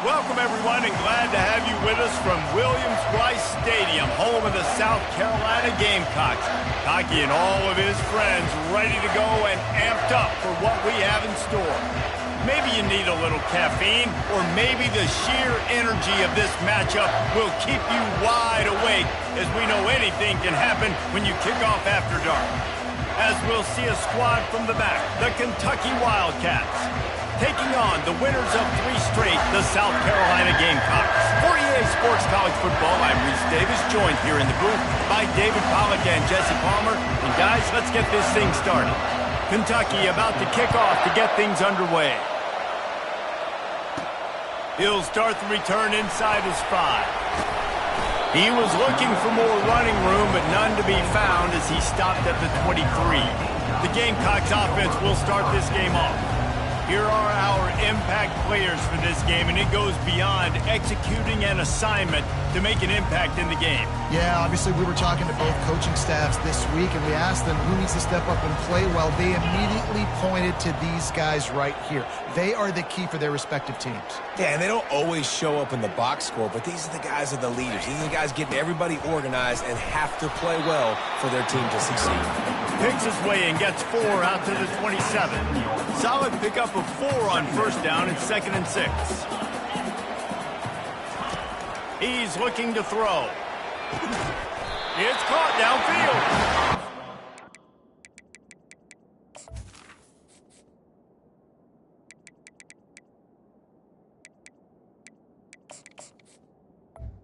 Welcome, everyone, and glad to have you with us from Williams-Brice Stadium, home of the South Carolina Gamecocks. Hockey and all of his friends ready to go and amped up for what we have in store. Maybe you need a little caffeine, or maybe the sheer energy of this matchup will keep you wide awake, as we know anything can happen when you kick off after dark. As we'll see a squad from the back, the Kentucky Wildcats, taking on the winners of 3 straight, the South Carolina Gamecocks. For EA Sports College Football, I'm Reese Davis, joined here in the booth by David Pollack and Jesse Palmer. And guys, let's get this thing started. Kentucky about to kick off to get things underway. He'll start the return inside his 5. He was looking for more running room, but none to be found as he stopped at the 23. The Gamecocks offense will start this game off. Here are our impact players for this game, and it goes beyond executing an assignment to make an impact in the game. Yeah, obviously we were talking to both coaching staffs this week, and we asked them who needs to step up and play well. They immediately pointed to these guys right here. They are the key for their respective teams. Yeah, and they don't always show up in the box score, but these are the guys that are the leaders. These are the guys getting everybody organized and have to play well for their team to succeed. Picks his way and gets 4 out to the 27. Solid pickup of 4 on first down and 2nd and 6. He's looking to throw. It's caught downfield.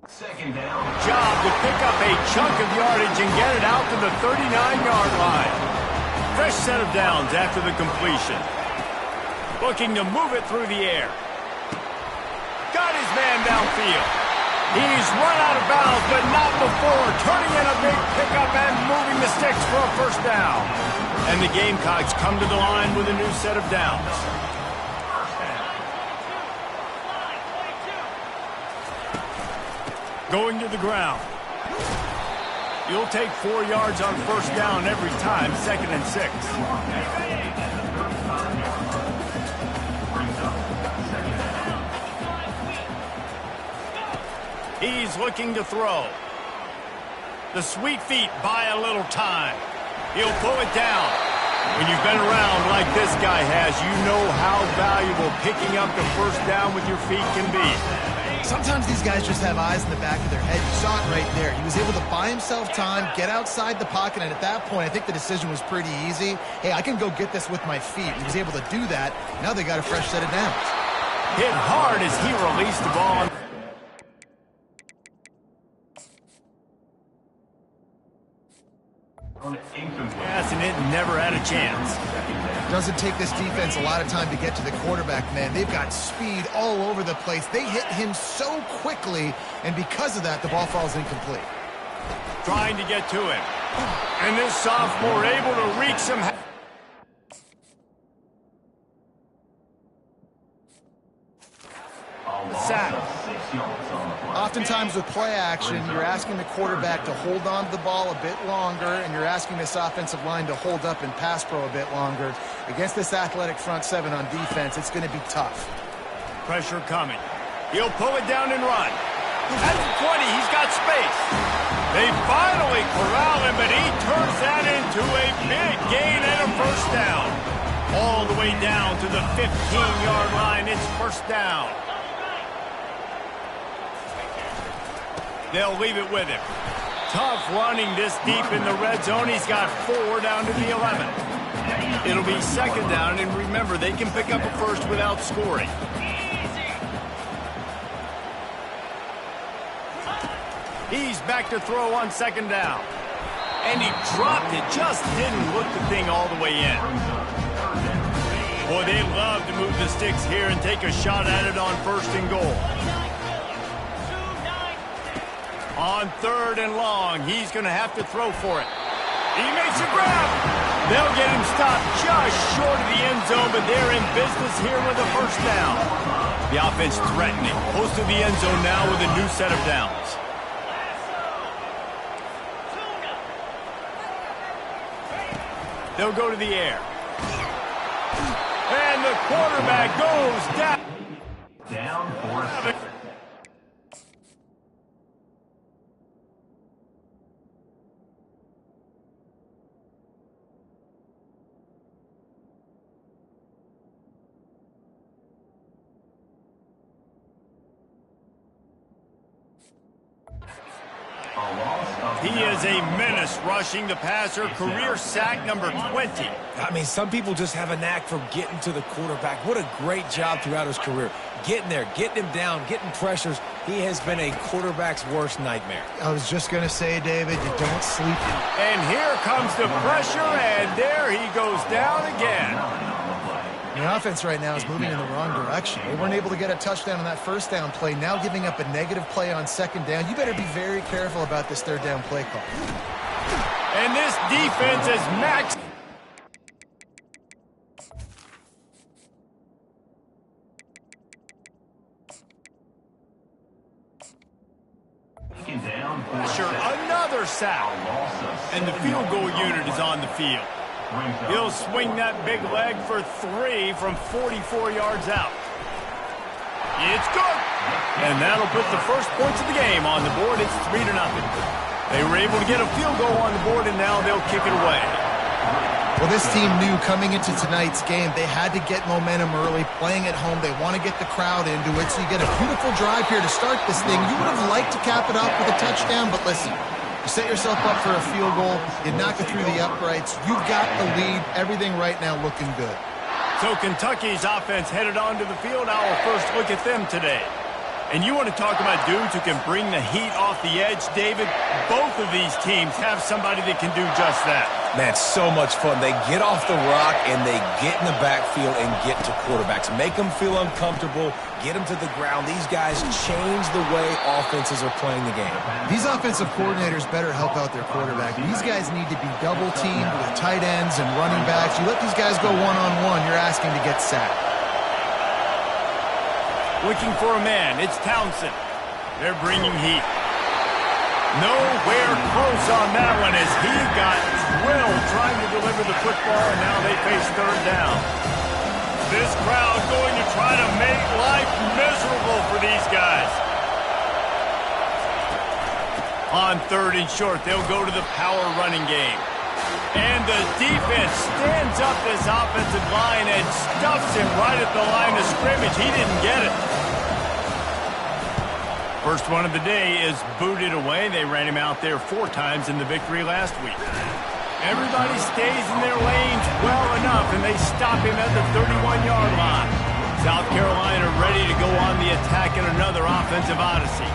Second down. Job to pick up a chunk of yardage and get it out to the 39-yard line. Fresh set of downs after the completion. Looking to move it through the air. Got his man downfield. He's run out of bounds, but not before turning in a big pickup and moving the sticks for a first down. And the Gamecocks come to the line with a new set of downs. Going to the ground. You'll take 4 yards on first down every time, 2nd and 6. He's looking to throw. The sweet feet buy a little time. He'll pull it down. When you've been around like this guy has, you know how valuable picking up the first down with your feet can be. Sometimes these guys just have eyes in the back of their head. You saw it right there. He was able to buy himself time, get outside the pocket, and at that point, I think the decision was pretty easy. Hey, I can go get this with my feet. He was able to do that. Now they got a fresh set of downs. Hit hard as he released the ball. Yes, and it never had a chance. Doesn't take this defense a lot of time to get to the quarterback, man. They've got speed all over the place. They hit him so quickly, and because of that, the ball falls incomplete. Trying to get to him. And this sophomore able to wreak some... sack. Oftentimes with play action, you're asking the quarterback to hold on to the ball a bit longer, and you're asking this offensive line to hold up and pass pro a bit longer. Against this athletic front 7 on defense, it's going to be tough. Pressure coming. He'll pull it down and run. At the 20, he's got space. They finally corral him, but he turns that into a big gain and a first down. All the way down to the 15-yard line. It's first down. They'll leave it with him. Tough running this deep in the red zone. He's got 4 down to the 11. It'll be 2nd down, and remember, they can pick up a first without scoring. He's back to throw on 2nd down. And he dropped it. Just didn't look the thing all the way in. Boy, they love to move the sticks here and take a shot at it on 1st and goal. On 3rd and long, he's going to have to throw for it. He makes a grab. They'll get him stopped just short of the end zone, but they're in business here with a first down. The offense threatening. Close to the end zone now with a new set of downs. They'll go to the air. And the quarterback goes down. Down for He is a menace rushing the passer, career sack number 20. I mean, some people just have a knack for getting to the quarterback. What a great job throughout his career. Getting there, getting him down, getting pressures. He has been a quarterback's worst nightmare. I was just going to say, David, you don't sleep. And here comes the pressure, and there he goes down again. The offense right now is moving in the wrong direction. They weren't able to get a touchdown on that first down play. Now giving up a negative play on second down. You better be very careful about this third down play call. And this defense is maxed. Pressure, another sack. And the field goal unit is on the field. He'll swing that big leg for 3 from 44 yards out. It's good. And that'll put the first points of the game on the board. It's 3-0. They were able to get a field goal on the board, and now they'll kick it away. Well, this team knew coming into tonight's game they had to get momentum early, playing at home. They want to get the crowd into it, so you get a beautiful drive here to start this thing. You would have liked to cap it off with a touchdown, but listen, you set yourself up for a field goal, you knock it through the uprights, you've got the lead, everything right now looking good. So Kentucky's offense headed onto the field. Our first look at them today. And you want to talk about dudes who can bring the heat off the edge, David? Both of these teams have somebody that can do just that. Man, it's so much fun. They get off the rock and they get in the backfield and get to quarterbacks. Make them feel uncomfortable, get them to the ground. These guys change the way offenses are playing the game. These offensive coordinators better help out their quarterback. These guys need to be double-teamed with tight ends and running backs. You let these guys go one-on-one, you're asking to get sacked. Looking for a man, it's Townsend. They're bringing heat. Nowhere close on that one as he got drilled trying to deliver the football, and now they face third down. This crowd going to try to make life miserable for these guys. On third and short, they'll go to the power running game. And the defense stands up this offensive line and stuffs him right at the line of scrimmage. He didn't get it. First one of the day is booted away. They ran him out there 4 times in the victory last week. Everybody stays in their lanes well enough, and they stop him at the 31-yard line. South Carolina ready to go on the attack in another offensive odyssey.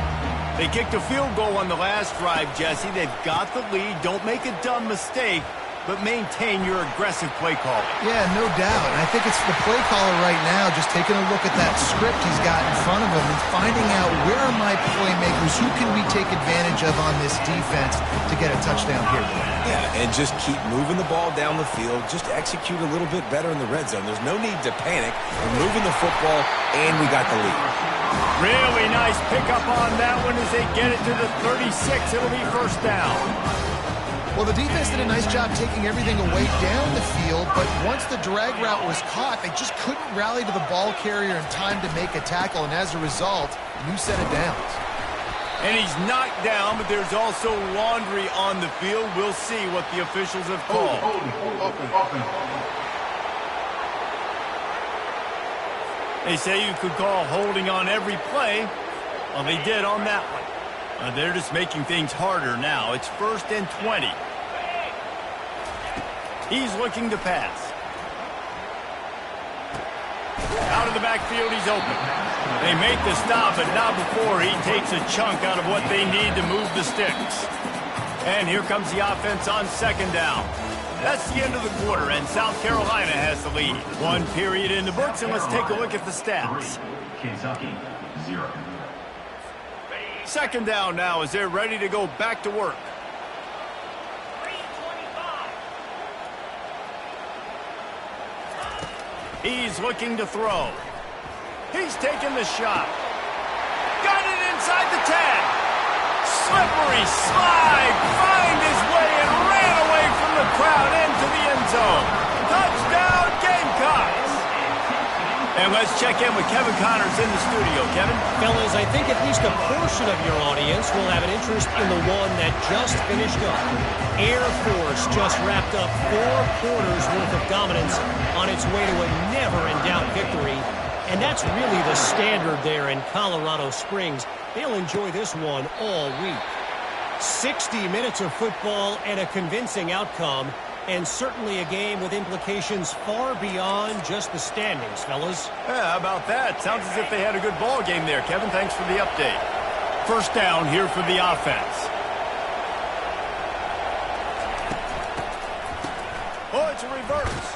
They kicked a field goal on the last drive, Jesse. They've got the lead. Don't make a dumb mistake, but maintain your aggressive play calling. Yeah, no doubt. And I think it's the play caller right now just taking a look at that script he's got in front of him and finding out where are my playmakers, who can we take advantage of on this defense to get a touchdown here today. Yeah, and just keep moving the ball down the field. Just execute a little bit better in the red zone. There's no need to panic. We're moving the football, and we got the lead. Really nice pickup on that one as they get it to the 36. It'll be first down. Well, the defense did a nice job taking everything away down the field, but once the drag route was caught, they just couldn't rally to the ball carrier in time to make a tackle, and as a result, new set of downs. And he's knocked down, but there's also laundry on the field. We'll see what the officials have called. They say you could call holding on every play. Well, they did on that one. They're just making things harder now. It's 1st and 20. He's looking to pass. Out of the backfield, he's open. They make the stop, but not before he takes a chunk out of what they need to move the sticks. And here comes the offense on second down. That's the end of the quarter, and South Carolina has the lead. 1 period in the books, and let's take a look at the stats. Kentucky, 0. Second down now as they're ready to go back to work. He's looking to throw. He's taking the shot. Got it inside the 10. Slippery slide. Find his way and ran away from the crowd into the end zone. Touchdown, Gamecocks. And let's check in with Kevin Connors in the studio. Kevin? Fellas, I think at least a portion of your audience will have an interest in the one that just finished up. Air Force just wrapped up 4 quarters worth of dominance on its way to a never-in-doubt victory. And that's really the standard there in Colorado Springs. They'll enjoy this one all week. 60 minutes of football and a convincing outcome, and certainly a game with implications far beyond just the standings, fellas. Yeah, how about that? Sounds as if they had a good ball game there. Kevin, thanks for the update. First down here for the offense. Oh, it's a reverse.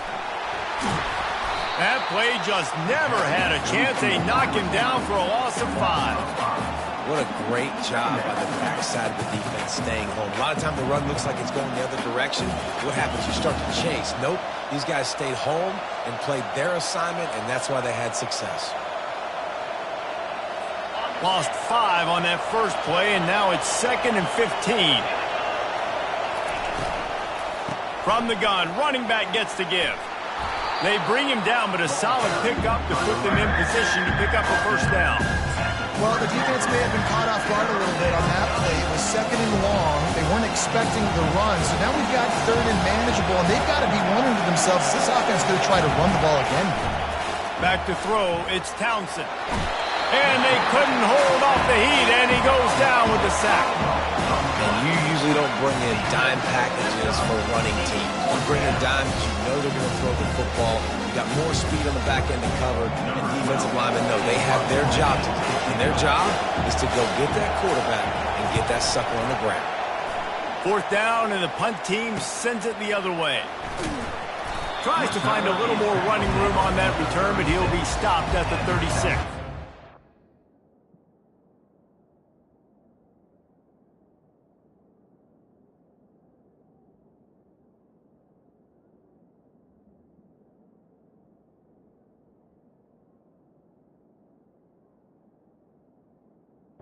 That play just never had a chance. They knock him down for a loss of 5. What a great job by the backside of the defense staying home. A lot of times the run looks like it's going the other direction. What happens? You start to chase. Nope. These guys stayed home and played their assignment, and that's why they had success. Lost 5 on that first play, and now it's 2nd and 15. From the gun, running back gets to give. They bring him down, but a solid pickup to put them in position to pick up a first down. Well, the defense may have been caught off guard a little bit on that play. It was 2nd and long. They weren't expecting the run. So now we've got 3rd and manageable, and they've got to be wondering to themselves, is this offense going to try to run the ball again? Back to throw, it's Townsend. And they couldn't hold off the heat, and he goes down with the sack. And you usually don't bring in dime packages for running teams. You bring in dime because you know they're going to throw the football. You got more speed on the back end to cover, and defensive linemen know they have their job to do. And their job is to go get that quarterback and get that sucker on the ground. 4th down, and the punt team sends it the other way. Tries to find a little more running room on that return, but he'll be stopped at the 36.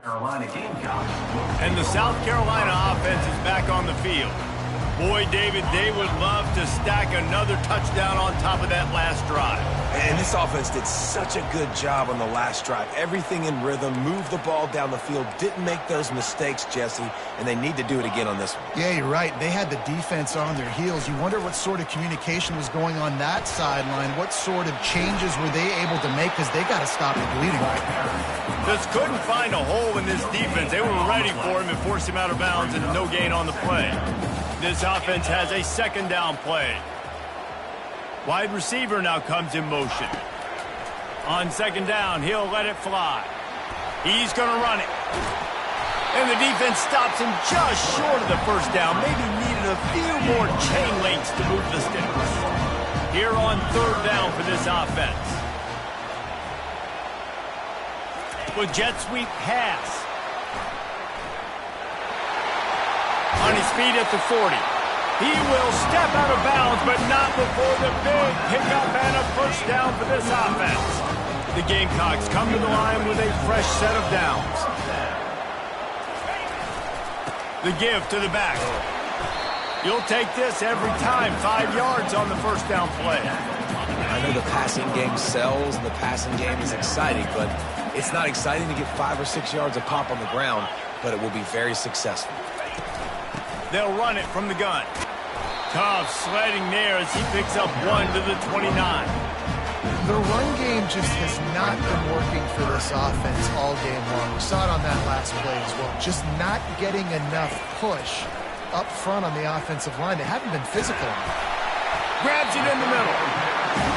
Carolina Gamecocks. And the South Carolina offense is back on the field. Boy, David, they would love to stack another touchdown on top of that last drive. And this offense did such a good job on the last drive. Everything in rhythm, moved the ball down the field, didn't make those mistakes, Jesse, and they need to do it again on this one. Yeah, you're right. They had the defense on their heels. You wonder what sort of communication was going on that sideline. What sort of changes were they able to make, because they got to stop the bleeding right now. Just couldn't find a hole in this defense. They were ready for him and forced him out of bounds, and no gain on the play. This offense has a 2nd down play. Wide receiver now comes in motion. On 2nd down, he'll let it fly. He's going to run it. And the defense stops him just short of the first down. Maybe needed a few more chain links to move the sticks. Here on 3rd down for this offense. With jet sweep pass. On his feet at the 40. He will step out of bounds, but not before the big pickup and a first down for this offense. The Gamecocks come to the line with a fresh set of downs. The give to the back. You'll take this every time. 5 yards on the first down play. I know the passing game sells and the passing game is exciting, but it's not exciting to get 5 or 6 yards a pop on the ground, but it will be very successful. They'll run it from the gun. Tough sledding there as he picks up 1 to the 29. The run game just has not been working for this offense all game long. We saw it on that last play as well. Just not getting enough push up front on the offensive line. They haven't been physical enough. Grabs it in the middle.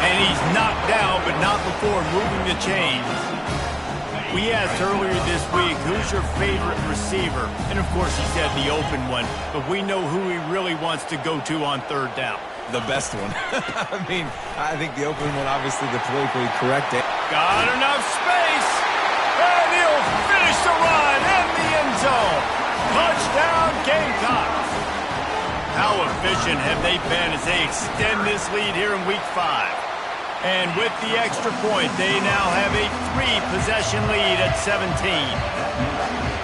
And he's knocked down, but not before moving the chains. We asked earlier this week, who's your favorite receiver? And, of course, he said the open one. But we know who he really wants to go to on 3rd down. The best one. I mean, I think the open one, obviously the politically correct. Got enough space. And he'll finish the run in the end zone. Touchdown, Gamecocks. How efficient have they been as they extend this lead here in Week 5? And with the extra point, they now have a 3-possession lead at 17.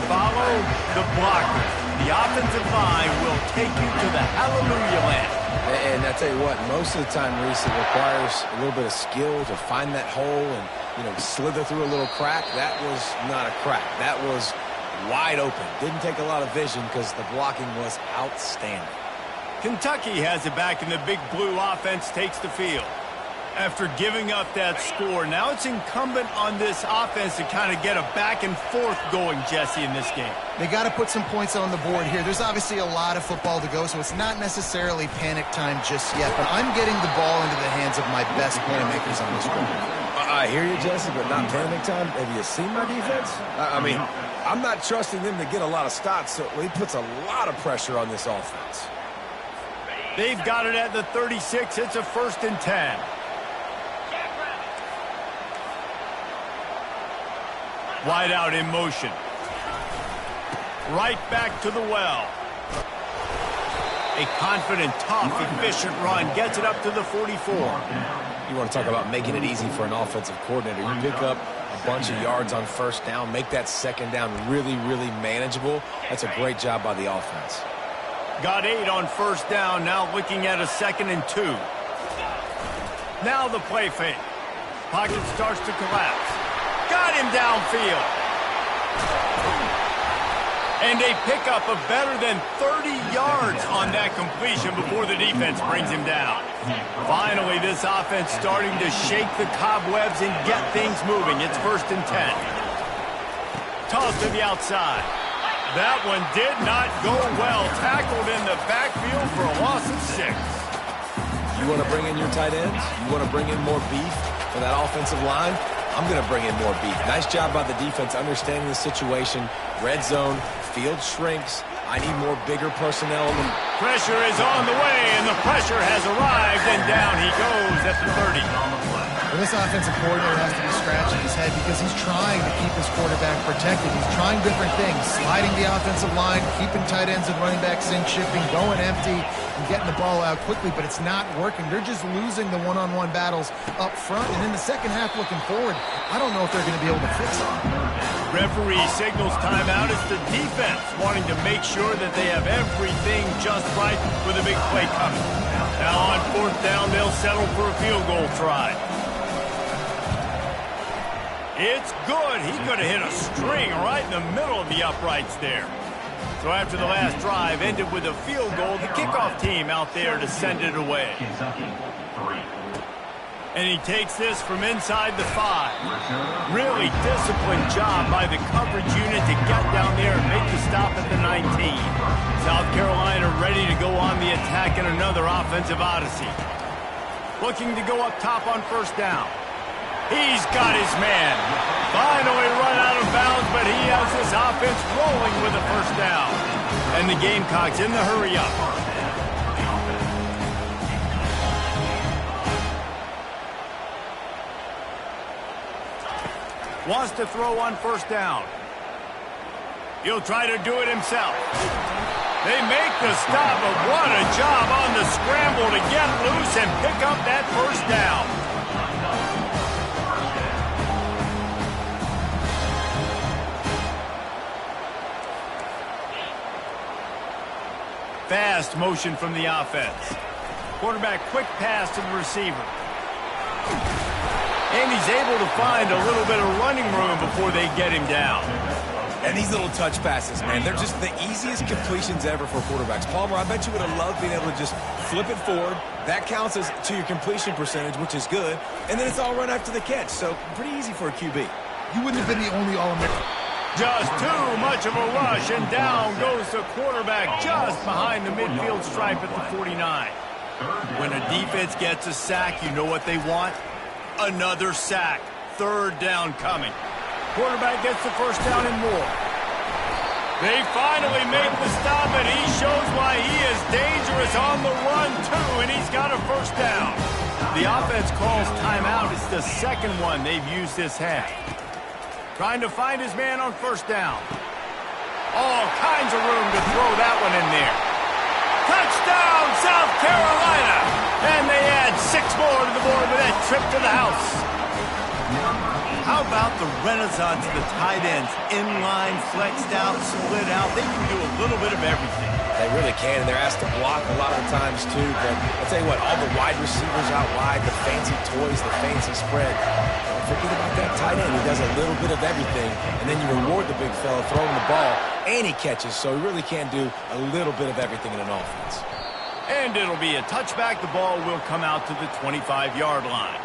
Follow the blocker. The offensive line will take you to the hallelujah land. And I tell you what, most of the time, Reese, it requires a little bit of skill to find that hole and, slither through a little crack. That was not a crack. That was wide open. Didn't take a lot of vision because the blocking was outstanding. Kentucky has it back, and the big blue offense takes the field. After giving up that score, now it's incumbent on this offense to kind of get a back and forth going, Jesse, in this game. They got to put some points on the board here. There's obviously a lot of football to go, so it's not necessarily panic time just yet, but I'm getting the ball into the hands of my best playmakers on this one. I hear you, Jesse, but not panic time. Have you seen my defense? I mean, I'm not trusting them to get a lot of stops, so he puts a lot of pressure on this offense. They've got it at the 36. It's a 1st and 10. Wide out in motion. Right back to the well. A confident, tough, efficient run. Gets it up to the 44. You want to talk about making it easy for an offensive coordinator. You pick up a bunch of yards on 1st down, make that 2nd down really, really manageable. That's a great job by the offense. Got 8 on 1st down. Now looking at a 2nd and 2. Now the play fake. Pocket starts to collapse. Got him downfield. And a pickup of better than 30 yards on that completion before the defense brings him down. Finally, this offense starting to shake the cobwebs and get things moving. It's 1st and 10. Toss to the outside. That one did not go well. Tackled in the backfield for a loss of 6. You want to bring in your tight ends? You want to bring in more beef for that offensive line? I'm going to bring in more beef. Nice job by the defense understanding the situation. Red zone, field shrinks. I need more bigger personnel. Pressure is on the way, and the pressure has arrived, and down he goes at the 30. Well, this offensive coordinator has to be scratching his head because he's trying to keep his quarterback protected. He's trying different things, sliding the offensive line, keeping tight ends and running backs in, shifting, going empty, and getting the ball out quickly, but it's not working. They're just losing the one-on-one battles up front, and in the second half looking forward, I don't know if they're going to be able to fix it. Referee signals timeout. It's the defense wanting to make sure that they have everything just right with a big play coming. Now on 4th down, they'll settle for a field goal try. It's good. He could have hit a string right in the middle of the uprights there. So after the last drive ended with a field goal, the kickoff team out there to send it away. And he takes this from inside the 5. Really disciplined job by the coverage unit to get down there and make the stop at the 19. South Carolina ready to go on the attack in another offensive odyssey. Looking to go up top on 1st down. He's got his man. Finally run out of bounds, but he has this offense rolling with a 1st down. And the Gamecocks in the hurry up. Wants to throw on 1st down. He'll try to do it himself. They make the stop, but what a job on the scramble to get loose and pick up that 1st down. Fast motion from the offense. Quarterback quick pass to the receiver. And he's able to find a little bit of running room before they get him down. And these little touch passes, man, they're just the easiest completions ever for quarterbacks. Palmer, I bet you would have loved being able to just flip it forward. That counts as to your completion percentage, which is good. And then it's all run after the catch, so pretty easy for a QB. You wouldn't have been the only All-American. Just too much of a rush, and down goes the quarterback just behind the midfield stripe at the 49. When a defense gets a sack, you know what they want? Another sack. 3rd down coming. Quarterback gets the 1st down and more. They finally make the stop, and he shows why he is dangerous on the run, too, and he's got a 1st down. The offense calls timeout. It's the 2nd one they've used this half. Trying to find his man on 1st down. All kinds of room to throw that one in there. Touchdown, South Carolina! And they add 6 more to the board with that trip to the house. How about the renaissance of the tight ends? Inline, flexed out, split out. They can do a little bit of everything. They really can, and they're asked to block a lot of times, too. But I'll tell you what, all the wide receivers out wide, the fancy toys, the fancy spread. Don't forget about that tight end. He does a little bit of everything, and then you reward the big fella throwing the ball, and he catches. So he really can do a little bit of everything in an offense. And it'll be a touchback. The ball will come out to the 25-yard line.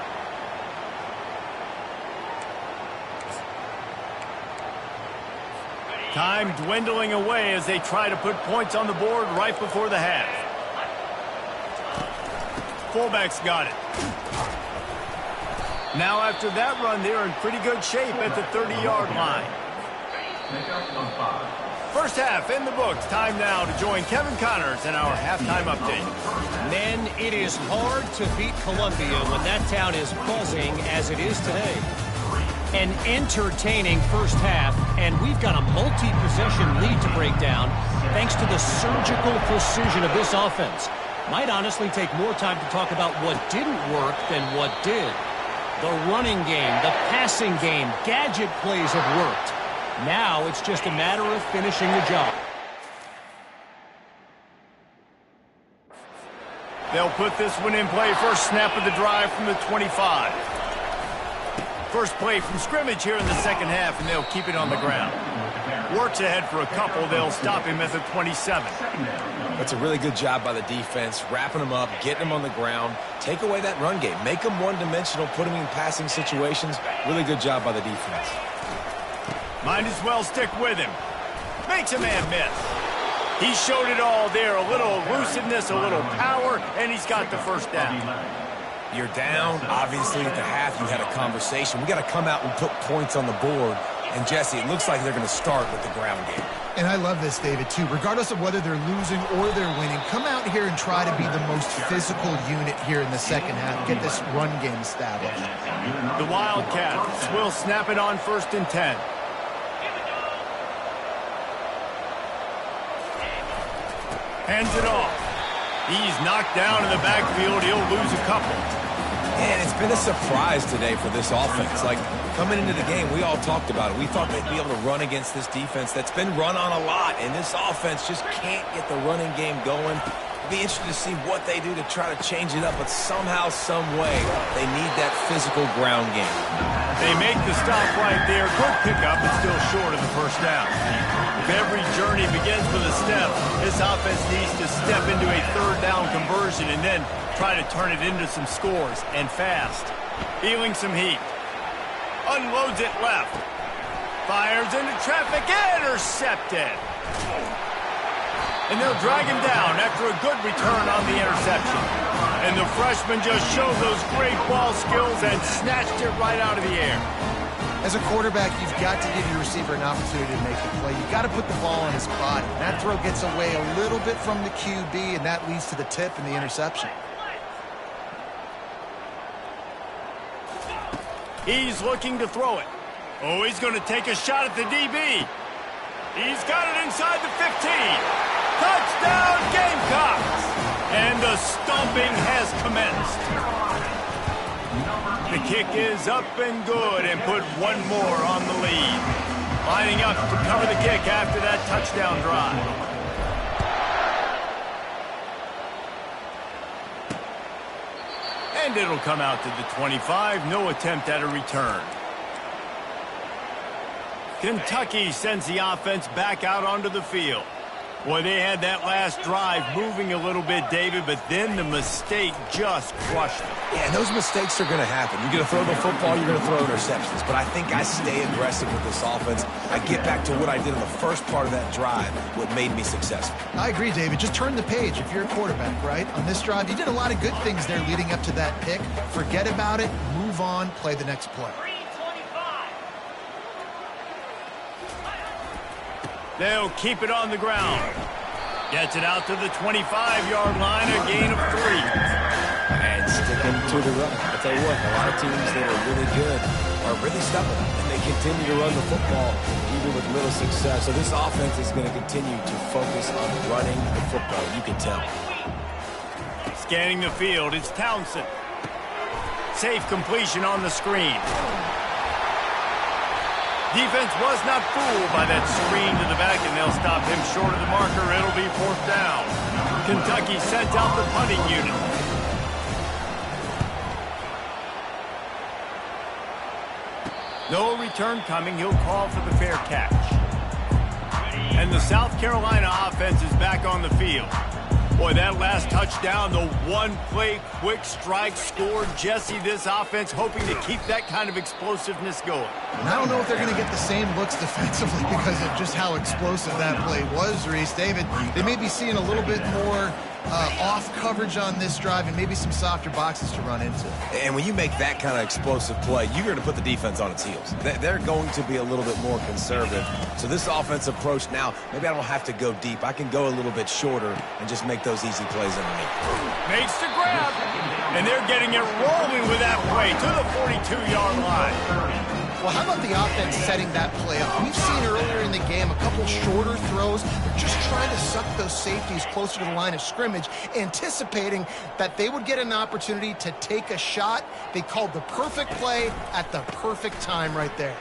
Time dwindling away as they try to put points on the board right before the half. Fullback's got it. Now after that run, they're in pretty good shape at the 30-yard line. First half in the books. Time now to join Kevin Connors in our halftime update. Men, it is hard to beat Columbia when that town is buzzing as it is today. An entertaining first half, and we've got a multi-possession lead to break down thanks to the surgical precision of this offense. Might honestly take more time to talk about what didn't work than what did. The running game, the passing game, gadget plays have worked. Now it's just a matter of finishing the job. They'll put this one in play. First snap of the drive from the 25. First play from scrimmage here in the second half, and they'll keep it on the ground. Works ahead for a couple. They'll stop him at the 27. That's a really good job by the defense, wrapping them up, getting them on the ground. Take away that run game. Make them one-dimensional, put them in passing situations. Really good job by the defense. Might as well stick with him. Makes a man miss. He showed it all there. A little elusiveness, a little power, and he's got the first down. You're down. Obviously, at the half, you had a conversation. We got to come out and put points on the board. And, Jesse, it looks like they're going to start with the ground game. And I love this, David, too. Regardless of whether they're losing or they're winning, come out here and try to be the most physical unit here in the second half. Get this run game established. The Wildcats will snap it on 1st and 10. Hands it off. He's knocked down in the backfield. He'll lose a couple. And it's been a surprise today for this offense. Like, coming into the game, we all talked about it. We thought they'd be able to run against this defense that's been run on a lot, and this offense just can't get the running game going. It'll be interesting to see what they do to try to change it up, but somehow, some way, they need that physical ground game. They make the stop right there. Good pickup, but still short of the first down. If every journey begins with a step, this offense needs to step into a third down conversion and then try to turn it into some scores, and fast. Feeling some heat. Unloads it left. Fires into traffic. Intercepted. And they'll drag him down after a good return on the interception. And the freshman just showed those great ball skills and snatched it right out of the air. As a quarterback, you've got to give your receiver an opportunity to make the play. You've got to put the ball on his body. That throw gets away a little bit from the QB, and that leads to the tip and the interception. He's looking to throw it. Oh, he's going to take a shot at the DB. He's got it inside the 15. Touchdown, Gamecocks! And the stomping has commenced. The kick is up and good and put one more on the lead. Lining up to cover the kick after that touchdown drive. And it'll come out to the 25. No attempt at a return. Kentucky sends the offense back out onto the field. Boy, they had that last drive moving a little bit, David, but then the mistake just crushed them. Yeah, and those mistakes are going to happen. You're going to throw the football, you're going to throw interceptions. But I think I stay aggressive with this offense. I get back to what I did in the first part of that drive, what made me successful. I agree, David. Just turn the page if you're a quarterback, right? On this drive, you did a lot of good things there leading up to that pick. Forget about it, move on, play the next play. They'll keep it on the ground. Gets it out to the 25-yard line, a gain of 3. And sticking to the run. I tell you what, a lot of teams that are really good are really stubborn, and they continue to run the football even with little success. So this offense is going to continue to focus on running the football. You can tell. Scanning the field, it's Townsend. Safe completion on the screen. Defense was not fooled by that screen to the back, and they'll stop him short of the marker. It'll be 4th down. Kentucky sent out the punting unit. No return coming. He'll call for the fair catch. And the South Carolina offense is back on the field. Boy, that last touchdown, the one-play quick strike scored. Jesse, this offense hoping to keep that kind of explosiveness going. And I don't know if they're going to get the same looks defensively because of just how explosive that play was, Reese. David, they may be seeing a little bit more off coverage on this drive and maybe some softer boxes to run into. And when you make that kind of explosive play, you're going to put the defense on its heels. They're going to be a little bit more conservative. So this offense approach now, maybe I don't have to go deep. I can go a little bit shorter and just make those easy plays underneath. Makes the grab, and they're getting it rolling with that play to the 42-yard line. Well, how about the offense setting that play up? We've seen earlier in the game a couple shorter throws. They're just trying to suck those safeties closer to the line of scrimmage, anticipating that they would get an opportunity to take a shot. They called the perfect play at the perfect time right there.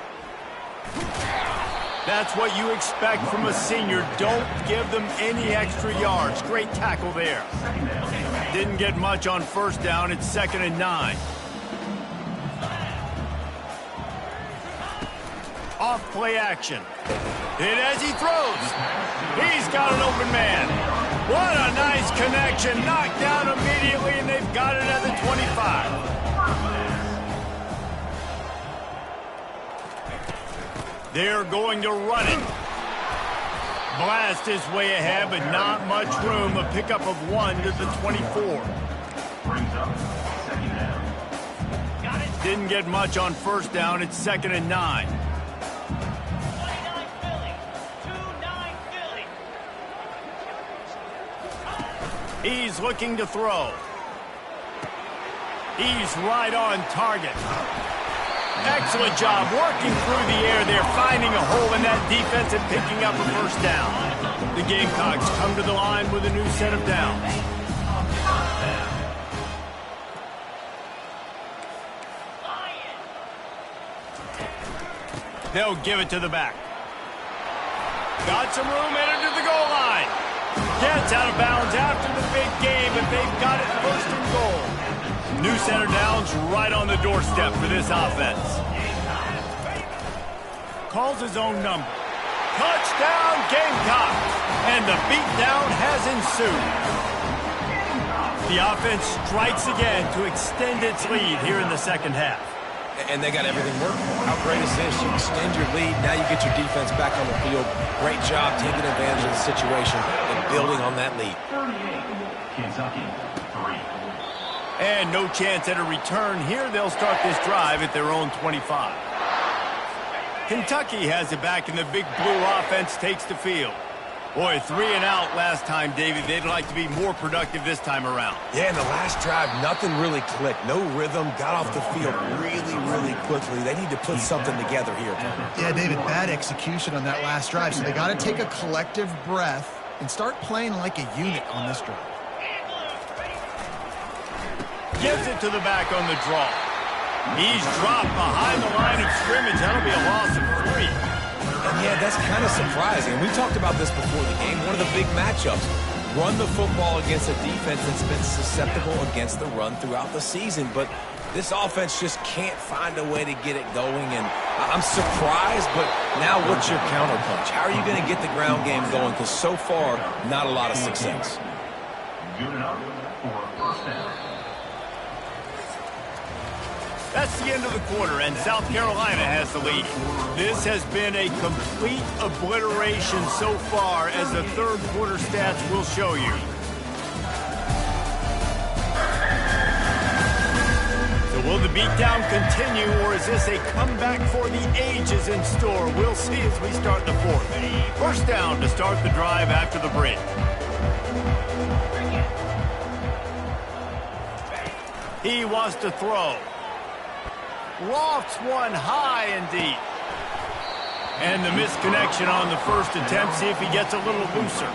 That's what you expect from a senior. Don't give them any extra yards. Great tackle there. Didn't get much on first down. It's 2nd and 9. Off play action. Hit as he throws. He's got an open man. What a nice connection. Knocked down immediately, and they've got it at the 25. They're going to run it. Blast his way ahead, but not much room. A pickup of 1 to the 24. Brings up 2nd down. Didn't get much on first down. It's 2nd and 9. He's looking to throw. He's right on target. Excellent job working through the air there, finding a hole in that defense and picking up a first down. The Gamecocks come to the line with a new set of downs. They'll give it to the back. Got some room, headed to the goal line. Gets out of bounds after the big game, but they've got it 1st and goal. New center downs right on the doorstep for this offense. Calls his own number. Touchdown, Gamecocks! And the beatdown has ensued. The offense strikes again to extend its lead here in the 2nd half. And they got everything working. How great is this? You extend your lead. Now you get your defense back on the field. Great job taking advantage of the situation and building on that lead. 38, Kentucky, 3. And no chance at a return here. They'll start this drive at their own 25. Kentucky has it back, and the big blue offense takes the field. Boy, 3 and out last time, David. They'd like to be more productive this time around. Yeah, in the last drive, nothing really clicked. No rhythm. Got off the field really, really quickly. They need to put something together here. Yeah, David, bad execution on that last drive. So they got to take a collective breath and start playing like a unit on this drive. Gives it to the back on the draw. He's dropped behind the line of scrimmage. That'll be a loss of 3. And yeah, that's kind of surprising. We talked about this before the game. One of the big matchups. Run the football against a defense that's been susceptible against the run throughout the season. But this offense just can't find a way to get it going. And I'm surprised, but now what's your counterpunch? How are you going to get the ground game going? Because so far, not a lot of success. Good enough for a 1st down. That's the end of the quarter, and South Carolina has the lead. This has been a complete obliteration so far, as the 3rd quarter stats will show you. So will the beatdown continue, or is this a comeback for the ages in store? We'll see as we start the 4th. First down to start the drive after the break. He wants to throw. Lofts one high and deep. And the misconnection on the first attempt. See if he gets a little looser.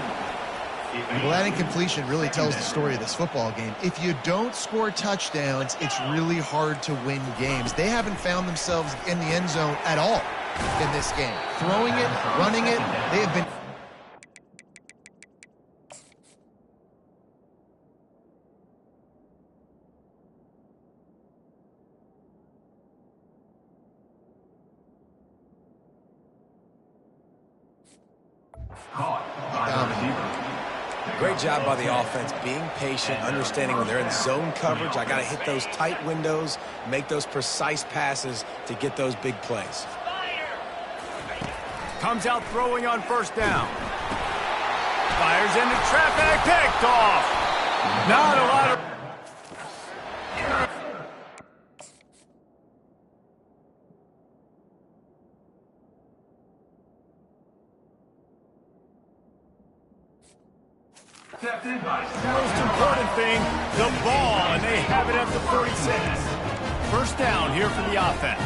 Well, that incompletion really tells the story of this football game. If you don't score touchdowns, it's really hard to win games. They haven't found themselves in the end zone at all in this game. Throwing it, running it, they have been... Caught by the receiver. Great job by the offense, being patient, understanding when they're in zone coverage, I got to hit those tight windows, make those precise passes to get those big plays. Comes out throwing on first down. Fires into traffic, picked off. Not a lot of... Most important thing, the ball, and they have it at the 46. First down here for the offense.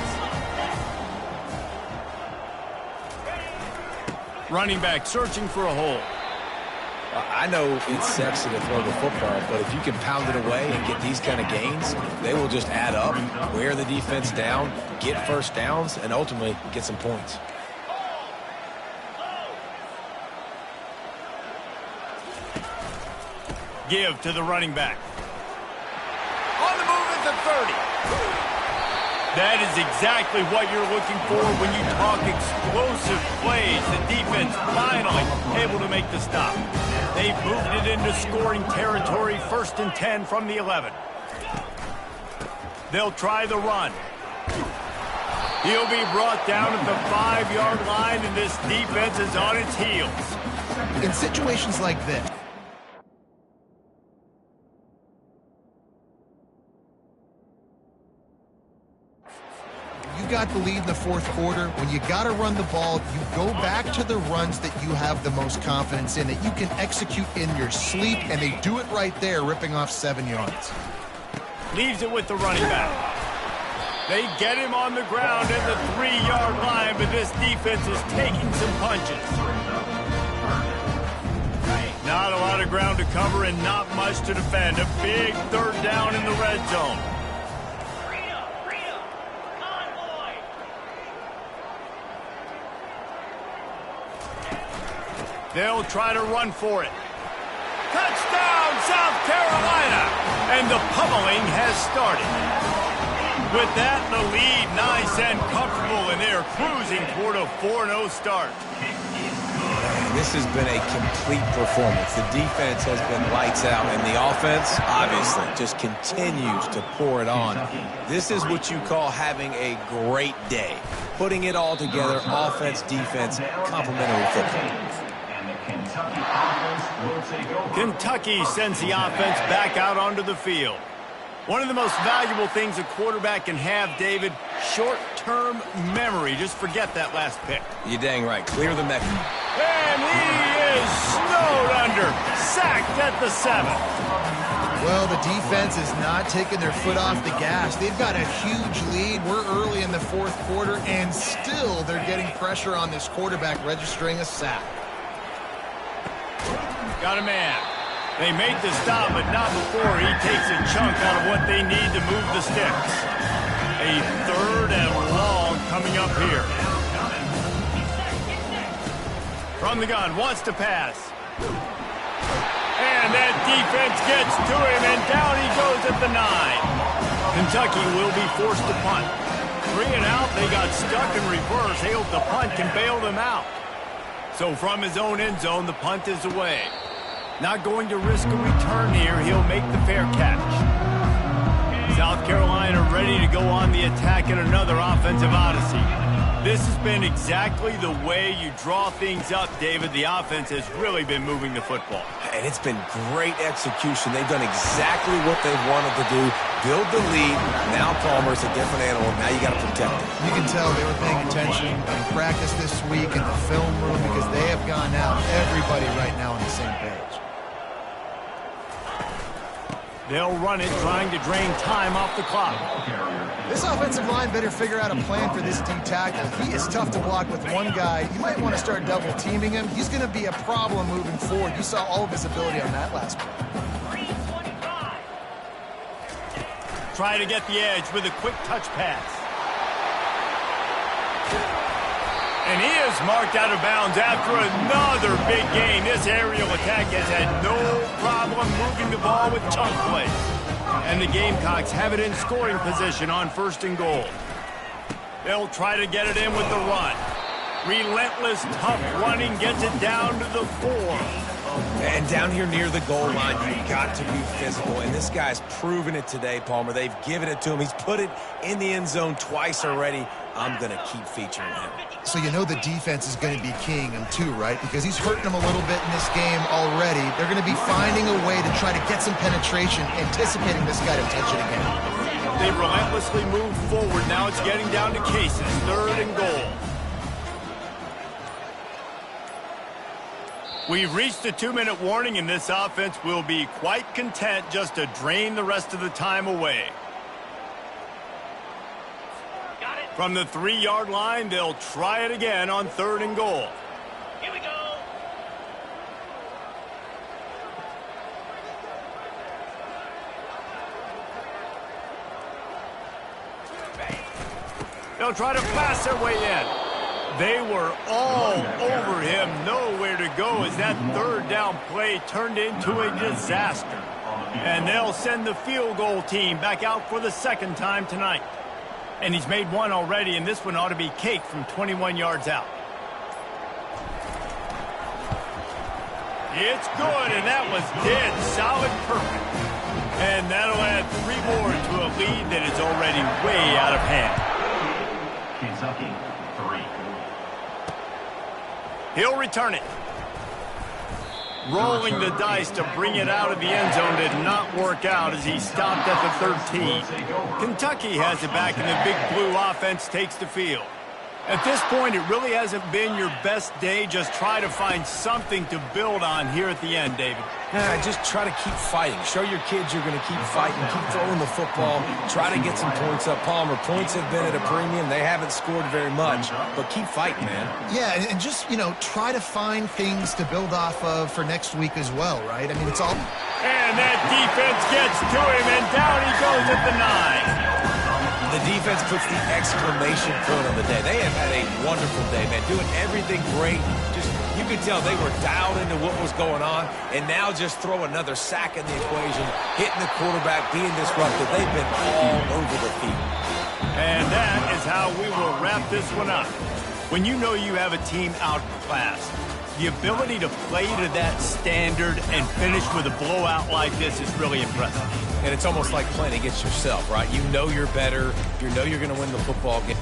Running back searching for a hole. I know it's sexy to throw the football, but if you can pound it away and get these kind of gains, they will just add up, wear the defense down, get first downs, and ultimately get some points. Give to the running back. On the move at the 30. That is exactly what you're looking for when you talk explosive plays. The defense finally able to make the stop. They've moved it into scoring territory, 1st and 10 from the 11. They'll try the run. He'll be brought down at the 5-yard line, and this defense is on its heels. In situations like this, got the lead in the 4th quarter. When you got to run the ball, you go back to the runs that you have the most confidence in, that you can execute in your sleep, and they do it right there, ripping off 7 yards. Leaves it with the running back. They get him on the ground at the 3-yard line, but this defense is taking some punches. Not a lot of ground to cover and not much to defend. A big 3rd down in the red zone. They'll try to run for it. Touchdown, South Carolina! And the pummeling has started. With that, the lead nice and comfortable, and they're cruising toward a 4-0 start. This has been a complete performance. The defense has been lights out, and the offense, obviously, just continues to pour it on. This is what you call having a great day. Putting it all together, offense, defense, complementary football. Kentucky sends the offense back out onto the field. One of the most valuable things a quarterback can have, David, short-term memory. Just forget that last pick. You're dang right. Clear the mechanism. And he is snowed under. Sacked at the 7. Well, the defense is not taking their foot off the gas. They've got a huge lead. We're early in the 4th quarter, and still they're getting pressure on this quarterback, registering a sack. Got a man. They make the stop, but not before he takes a chunk out of what they need to move the sticks. A 3rd and long coming up here. From the gun, wants to pass. And that defense gets to him, and down he goes at the 9. Kentucky will be forced to punt. 3 and out, they got stuck in reverse. They hope the punt can bail them out. So from his own end zone, the punt is away. Not going to risk a return here. He'll make the fair catch. South Carolina ready to go on the attack in another offensive odyssey. This has been exactly the way you draw things up, David. The offense has really been moving the football. And it's been great execution. They've done exactly what they wanted to do. Build the lead. Now Palmer's a different animal. Now you got to protect it. You can tell they were paying attention in practice this week in the film room, because they have gone out, everybody right now on the same page. They'll run it, trying to drain time off the clock. This offensive line better figure out a plan for this D tackle. He is tough to block with one guy. You might want to start double teaming him. He's going to be a problem moving forward. You saw all of his ability on that last play. Try to get the edge with a quick touch pass. And he is marked out of bounds after another big gain. This aerial attack has had no problem moving the ball with chunk plays. And the Gamecocks have it in scoring position on 1st and goal. They'll try to get it in with the run. Relentless, tough running gets it down to the 4. And down here near the goal line, you've got to be physical. And this guy's proven it today, Palmer. They've given it to him. He's put it in the end zone twice already. I'm going to keep featuring him. So you know the defense is going to be keying him too, right? Because he's hurting them a little bit in this game already. They're going to be finding a way to try to get some penetration, anticipating this guy to touch it again. They relentlessly move forward. Now it's getting down to cases. 3rd and goal. We've reached a 2-minute warning, and this offense will be quite content just to drain the rest of the time away. From the 3-yard line, they'll try it again on 3rd and goal. Here we go. They'll try to pass their way in. They were all over him, nowhere to go as that 3rd down play turned into a disaster. And they'll send the field goal team back out for the 2nd time tonight. And he's made one already, and this one ought to be cake from 21 yards out. It's good, and that was dead solid perfect. And that'll add 3 more to a lead that is already way out of hand. Kentucky, 3. He'll return it. Rolling the dice to bring it out of the end zone did not work out as he stopped at the 13. Kentucky has it back, and the Big Blue offense takes the field. At this point, it really hasn't been your best day. Just try to find something to build on here at the end, David. Just try to keep fighting. Show your kids you're going to keep fighting. Keep throwing the football. Try to get some points up. Palmer, points have been at a premium. They haven't scored very much, but keep fighting, man. Yeah, and just, try to find things to build off of for next week as well, right? I mean, it's all... And that defense gets to him, and down he goes at the 9. The defense puts the exclamation point on the day. They have had a wonderful day, man. Doing everything great. Just, you could tell they were dialed into what was going on. And now just throw another sack in the equation, hitting the quarterback, being disruptive. They've been all over the field. And that is how we will wrap this one up. When you know you have a team outclassed, the ability to play to that standard and finish with a blowout like this is really impressive. And it's almost like playing against yourself, right? You know you're better. You know you're going to win the football game.